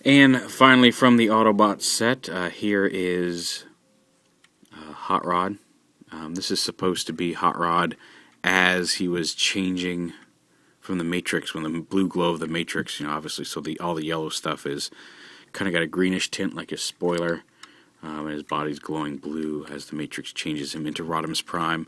And finally, from the Autobot set, here is Hot Rod. This is supposed to be Hot Rod as he was changing from the Matrix, when the blue glow of the Matrix, obviously, so all the yellow stuff is kind of got a greenish tint like his spoiler, and his body's glowing blue as the Matrix changes him into Rodimus Prime.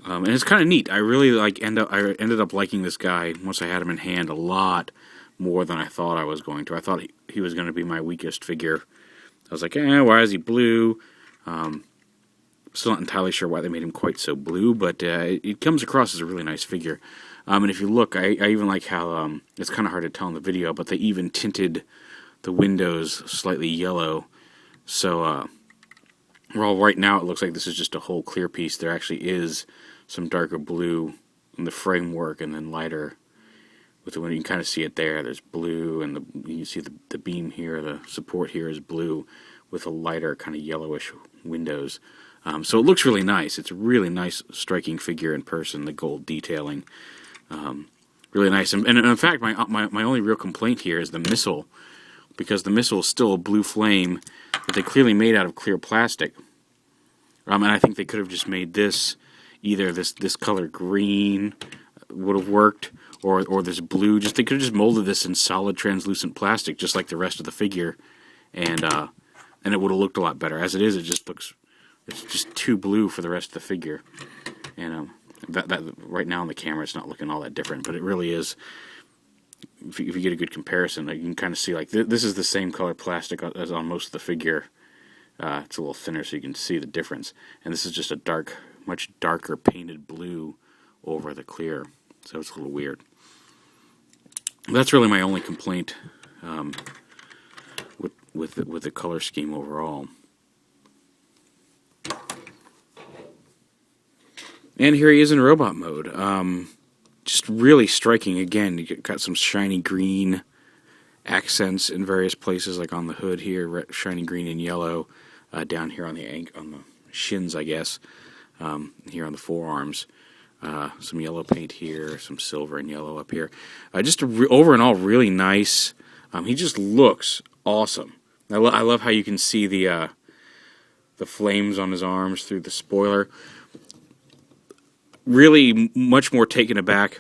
And it's kind of neat. I really I ended up liking this guy once I had him in hand a lot more than I thought I was going to. I thought he was going to be my weakest figure. I was like, why is he blue? Still not entirely sure why they made him quite so blue, but it comes across as a really nice figure. And if you look, I even like how, it's kind of hard to tell in the video, but they even tinted the windows slightly yellow. So, well, right now it looks like this is just a whole clear piece. There actually is some darker blue in the framework and then lighter with the window. You can kind of see it there. There's blue, and you can see the beam here, the support here is blue with a lighter kind of yellowish windows. So it looks really nice. It's a really nice, striking figure in person, the gold detailing. Really nice. And in fact, my only real complaint here is the missile, because the missile is still a blue flame that they clearly made out of clear plastic. And I think they could have just made this, either this color green would have worked, or this blue. They could have just molded this in solid translucent plastic, just like the rest of the figure, and it would have looked a lot better. As it is, it's just too blue for the rest of the figure. And that right now on the camera, it's not looking all that different, but it really is. If you get a good comparison, you can kind of see, like, this is the same color plastic as on most of the figure. It's a little thinner, so you can see the difference. And this is just a much darker painted blue over the clear, so it's a little weird. That's really my only complaint with the color scheme overall. And here he is in robot mode. Just really striking. Again, you got some shiny green accents in various places, like on the hood here, shiny green and yellow. Down here on the shins, I guess. Here on the forearms. Some yellow paint here, some silver and yellow up here. Just over and all, really nice. He just looks awesome. I love how you can see the flames on his arms through the spoiler. Really much more taken aback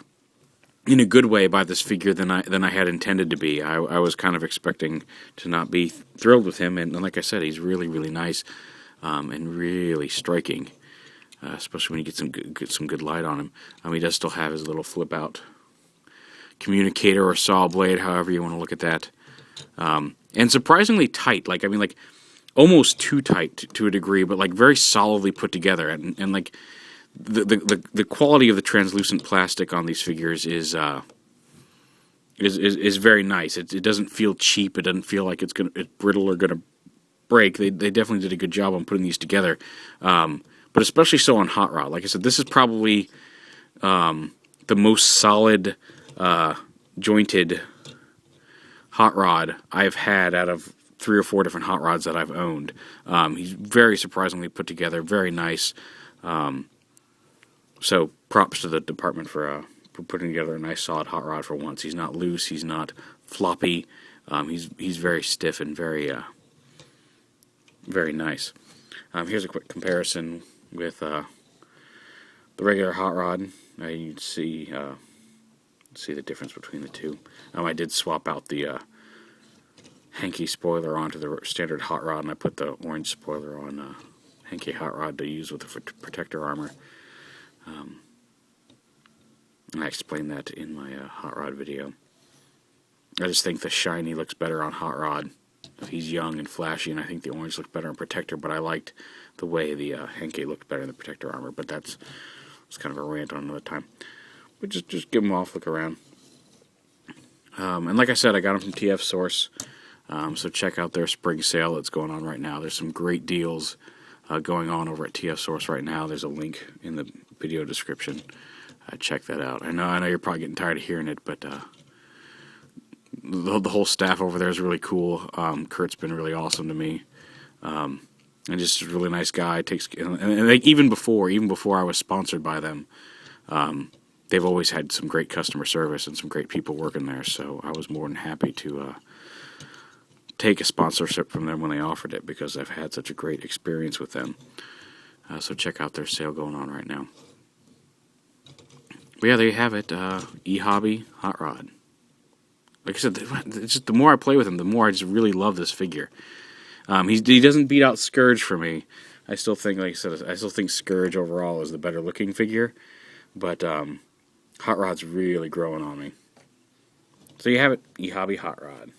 in a good way by this figure than I had intended to be. I was kind of expecting to not be thrilled with him, and like I said, he's really, really nice and really striking, especially when you get some good light on him. He does still have his little flip-out communicator or saw blade, however you want to look at that, and surprisingly tight. Almost too tight to a degree, but very solidly put together, and like. The quality of the translucent plastic on these figures is very nice. It doesn't feel cheap. It doesn't feel like it's brittle or gonna break. They definitely did a good job on putting these together, but especially so on Hot Rod. Like I said, this is probably the most solid jointed Hot Rod I've had out of 3 or 4 different Hot Rods that I've owned. He's very surprisingly put together, very nice. So props to the department for putting together a nice solid Hot Rod for once. He's not loose. He's not floppy. He's very stiff and very very nice. Here's a quick comparison with the regular Hot Rod. You can see the difference between the two. I did swap out the Henke spoiler onto the standard Hot Rod, and I put the orange spoiler on Henke Hot Rod to use with the protector armor. And I explained that in my Hot Rod video. I just think the shiny looks better on Hot Rod. He's young and flashy, and I think the orange looks better on Protector, but I liked the way the Henke looked better in the Protector armor, but it's kind of a rant on another time. But just give them off, look around. And like I said, I got them from TFsource, so check out their spring sale that's going on right now. There's some great deals going on over at TFsource right now. There's a link in the video description. Check that out. I know you're probably getting tired of hearing it, but the whole staff over there is really cool. Kurt's been really awesome to me, and just a really nice guy. Even before I was sponsored by them, they've always had some great customer service and some great people working there, so I was more than happy to take a sponsorship from them when they offered it, because I've had such a great experience with them. So check out their sale going on right now. But yeah, there you have it. eHobby Hot Rod. Like I said, it's just, the more I play with him, the more I just really love this figure. He doesn't beat out Scourge for me. I still think, like I said, I still think Scourge overall is the better looking figure. But Hot Rod's really growing on me. So you have it, eHobby Hot Rod.